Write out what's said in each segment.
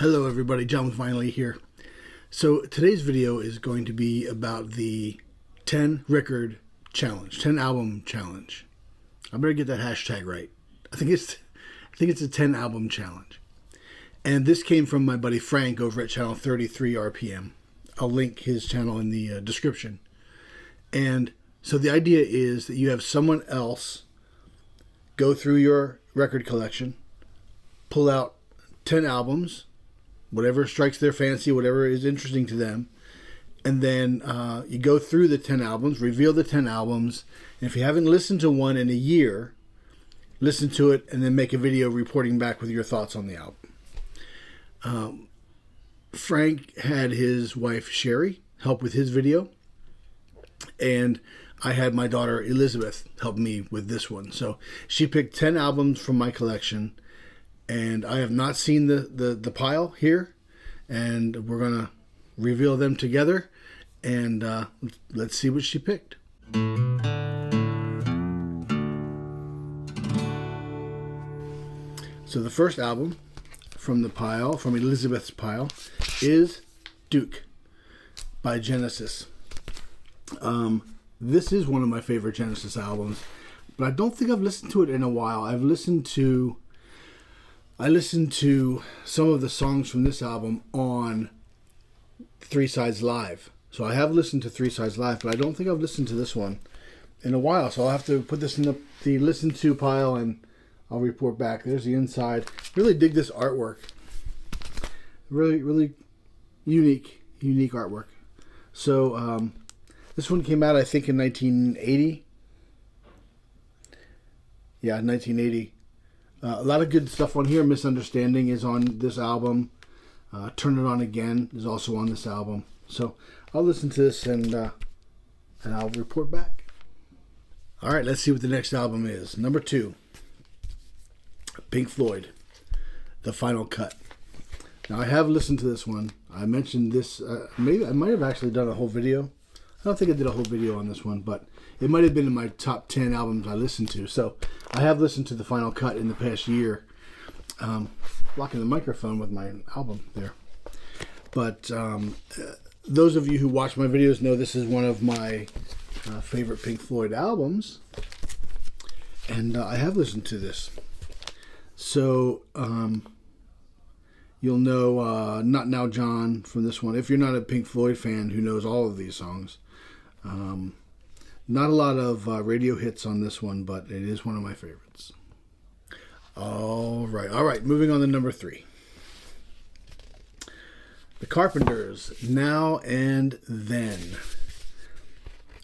Hello everybody, John with Finally here. So today's video is going to be about the 10 record challenge, 10 album challenge. I better get that hashtag right. I think it's a 10 album challenge. And this came from my buddy Frank over at channel 33 RPM. I'll link his channel in the description. And so the idea is that you have someone else go through your record collection, pull out 10 albums, whatever strikes their fancy, whatever is interesting to them. And then you go through the 10 albums, reveal the 10 albums. And if you haven't listened to one in a year, listen to it and then make a video reporting back with your thoughts on the album. Frank had his wife, Sherry, help with his video. And I had my daughter, Elizabeth, help me with this one. So she picked 10 albums from my collection. And I have not seen the pile here, and we're going to reveal them together, and let's see what she picked. So the first album from the pile, from Elizabeth's pile, is Duke by Genesis. This is one of my favorite Genesis albums, but I don't think I've listened to it in a while. I listened to some of the songs from this album on Three Sides Live. So I have listened to Three Sides Live, but I don't think I've listened to this one in a while. So I'll have to put this in the listen to pile and I'll report back. There's the inside. Really dig this artwork. Really unique artwork. So this one came out, I think, in 1980. Yeah, 1980. A lot of good stuff on here. Misunderstanding is on this album. Turn It On Again is also on this album. So I'll listen to this and I'll report back. All right, let's see what the next album is. Number 2, Pink Floyd, The Final Cut. Now I have listened to this one. I mentioned this. Maybe I might have actually done a whole video. I don't think I did a whole video on this one, but it might have been in my top 10 albums I listened to. So I have listened to The Final Cut in the past year. Blocking the microphone with my album there. But those of you who watch my videos know this is one of my favorite Pink Floyd albums. And I have listened to this. So you'll know Not Now John from this one. If you're not a Pink Floyd fan who knows all of these songs. Not a lot of radio hits on this one, but it is one of my favorites. All right. Moving on to number 3. The Carpenters, Now and Then.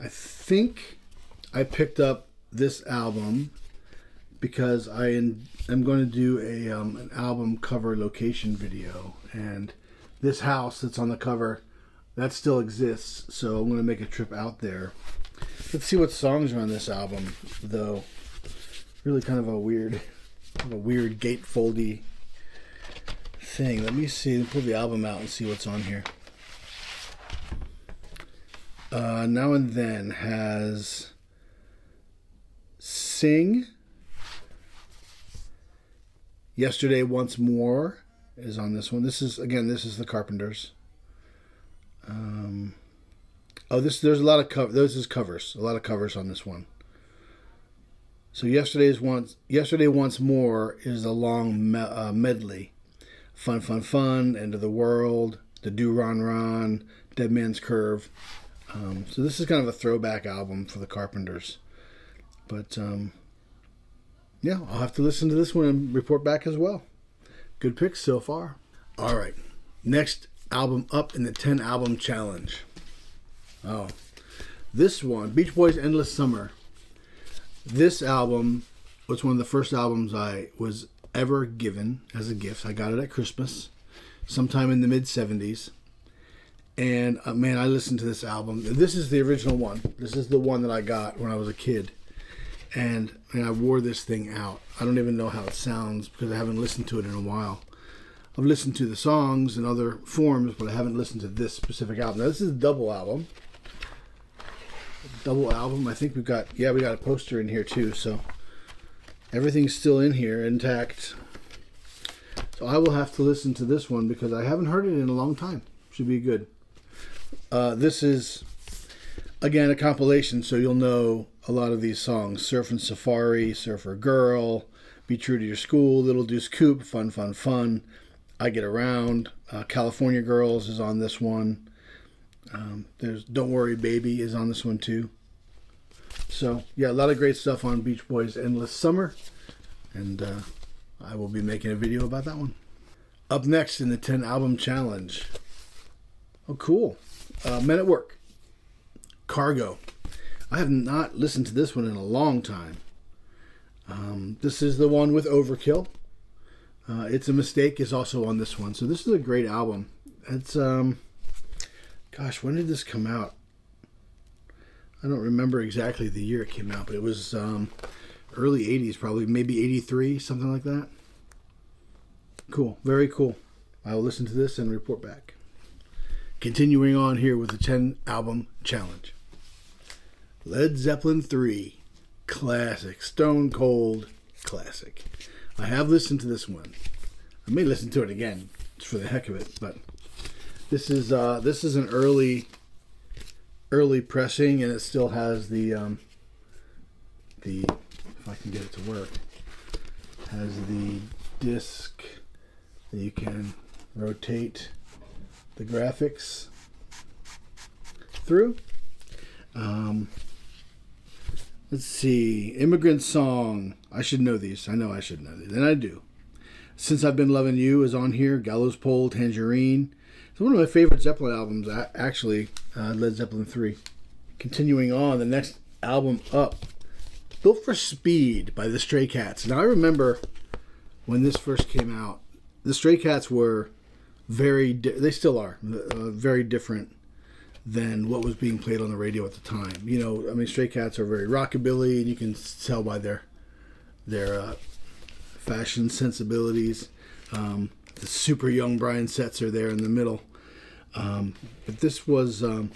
I think I picked up this album because I am going to do an album cover location video, and this house that's on the cover, that still exists, so I'm going to make a trip out there. Let's see what songs are on this album, though. Really kind of a weird gatefoldy thing. Let me see. Let me pull the album out and see what's on here. Now and Then has Sing. Yesterday Once More is on this one. This is the Carpenters. There's a lot of covers. A lot of covers on this one. So Yesterday Once More is a long medley. Fun, End of the World, The Do Ron Ron, Dead Man's Curve. So this is kind of a throwback album for the Carpenters. But yeah, I'll have to listen to this one and report back as well. Good picks so far. All right, next album up in the 10 album challenge. Oh, this one, Beach Boys' Endless Summer. This album was one of the first albums I was ever given as a gift. I got it at Christmas sometime in the mid-70s. And man, I listened to this album. This is the original one. This is the one that I got when I was a kid. And I wore this thing out. I don't even know how it sounds because I haven't listened to it in a while. I've listened to the songs in other forms, but I haven't listened to this specific album. Now, this is a double album. I think we got a poster in here too, so everything's still in here intact. So I will have to listen to this one because I haven't heard it in a long time. Should be good. This is, again, a compilation, so you'll know a lot of these songs. Surfin' Safari, Surfer Girl, Be True to Your School, Little Deuce Coupe, Fun, Fun, Fun, I Get Around, California Girls is on this one. There's Don't Worry Baby is on this one too. So, yeah, a lot of great stuff on Beach Boys' Endless Summer. And I will be making a video about that one. Up next in the 10 album challenge. Oh, cool. Men at Work. Cargo. I have not listened to this one in a long time. This is the one with Overkill. It's a Mistake is also on this one. So this is a great album. It's, gosh, when did this come out? I don't remember exactly the year it came out, but it was early 80s, probably, maybe 83, something like that. Cool. Very cool. I will listen to this and report back. Continuing on here with the 10 album challenge. Led Zeppelin 3. Classic. Stone cold classic. I have listened to this one. I may listen to it again just for the heck of it, but this is an early pressing, and it still has the if I can get it to work, has the disc that you can rotate the graphics through. Let's see. Immigrant Song. I should know these. I know I should know these. And I do. Since I've Been Loving You is on here. Gallows Pole, Tangerine. It's one of my favorite Zeppelin albums, actually. Led Zeppelin 3. Continuing on, the next album up. Built for Speed by the Stray Cats. Now, I remember when this first came out, the Stray Cats were they still are, very different than what was being played on the radio at the time. You know, I mean, Stray Cats are very rockabilly, and you can tell by their fashion sensibilities. The super young Brian Setzer there in the middle. But this was a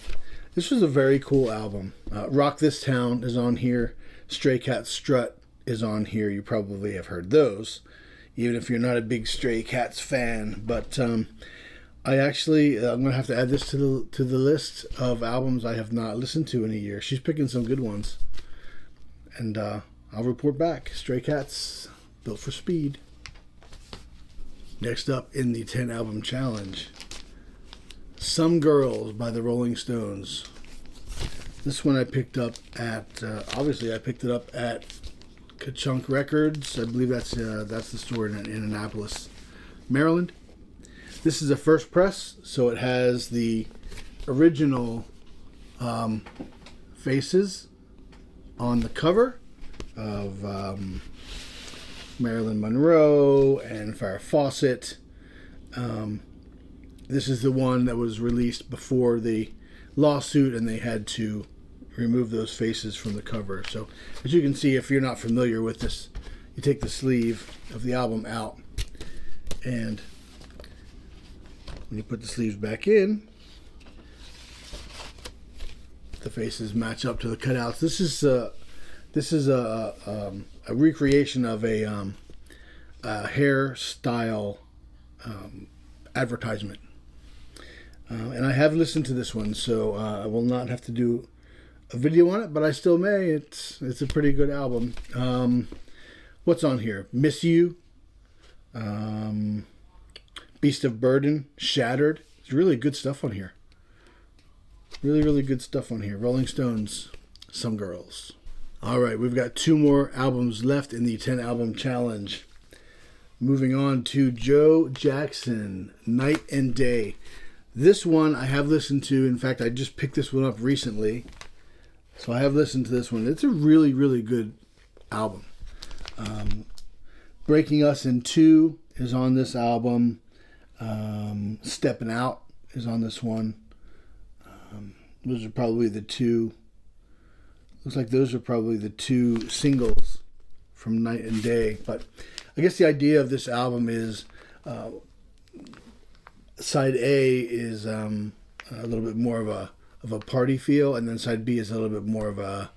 very cool album. Rock This Town is on here. Stray Cat Strut is on here. You probably have heard those, even if you're not a big Stray Cats fan. But I'm going to have to add this to the list of albums I have not listened to in a year. She's picking some good ones. And I'll report back. Stray Cats, Built for Speed. Next up in the 10 album challenge, Some Girls by the Rolling Stones. This one I picked up at, obviously I picked it up at Ka-Chunk Records. I believe that's the store in Annapolis, Maryland. This is a first press, so it has the original faces on the cover of Marilyn Monroe and Farrah Fawcett. This is the one that was released before the lawsuit, and they had to remove those faces from the cover. So, as you can see, if you're not familiar with this, you take the sleeve of the album out, and when you put the sleeves back in, the faces match up to the cutouts. This is a recreation of a hairstyle advertisement, and I have listened to this one, so I will not have to do a video on it, but I still may. It's a pretty good album. What's on here? Miss You. Beast of Burden, Shattered. It's really good stuff on here. Really, really good stuff on here. Rolling Stones, Some Girls. All right, we've got 2 more albums left in the 10 album challenge. Moving on to Joe Jackson, Night and Day. This one I have listened to. In fact, I just picked this one up recently. So I have listened to this one. It's a really, really good album. Breaking Us in Two is on this album. Stepping Out is on this one. Those are probably the two. Looks like those are probably the 2 singles from Night and Day. But I guess the idea of this album is side A is a little bit more of a party feel, and then side B is a little bit more of a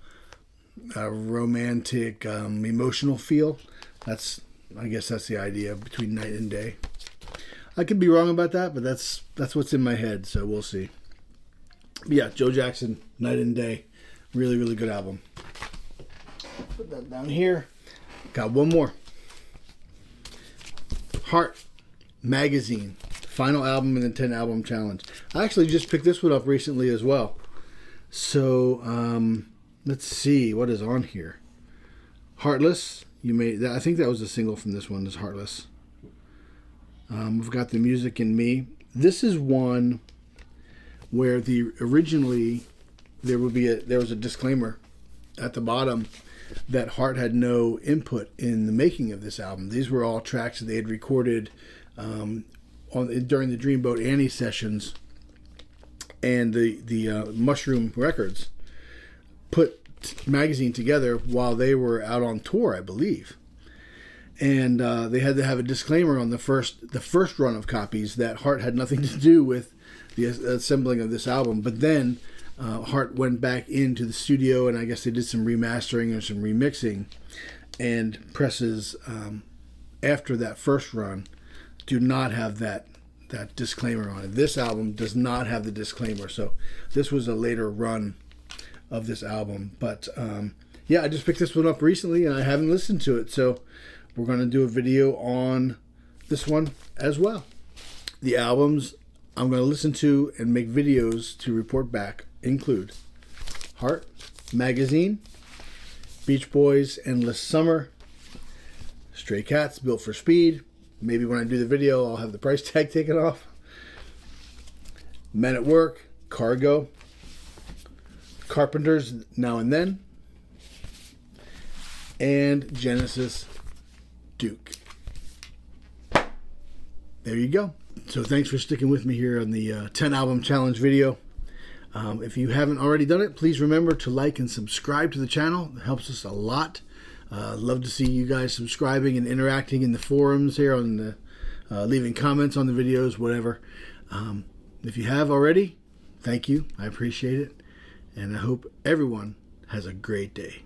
romantic, emotional feel. I guess that's the idea between Night and Day. I could be wrong about that, but that's what's in my head, so we'll see. But yeah, Joe Jackson, Night and Day. Really, really good album. Put that down here. Got one more. Heart Magazine. Final album in the 10 album challenge. I actually just picked this one up recently as well. So, let's see what is on here. Heartless. I think that was a single from this one, is Heartless. We've got The Music in Me. This is one where originally there was a disclaimer at the bottom that Hart had no input in the making of this album. These were all tracks that they had recorded during the Dreamboat Annie sessions, and the Mushroom Records put Magazine together while they were out on tour, I believe. And they had to have a disclaimer on the first run of copies that Hart had nothing to do with the assembling of this album. But then Hart went back into the studio, and I guess they did some remastering or some remixing. And presses after that first run do not have that disclaimer on it. This album does not have the disclaimer, so this was a later run of this album. But yeah, I just picked this one up recently, and I haven't listened to it, so we're going to do a video on this one as well. The albums I'm going to listen to and make videos to report back include Heart Magazine, Beach Boys, Endless Summer, Stray Cats, Built for Speed. Maybe when I do the video, I'll have the price tag taken off. Men at Work, Cargo, Carpenters, Now and Then, and Genesis, Duke. There you go. So thanks for sticking with me here on the 10 album challenge video. If you haven't already done it, please remember to like and subscribe to the channel. It helps us a lot. Love to see you guys subscribing and interacting in the forums here, on the leaving comments on the videos, whatever. If you have already, thank you. I appreciate it. And I hope everyone has a great day.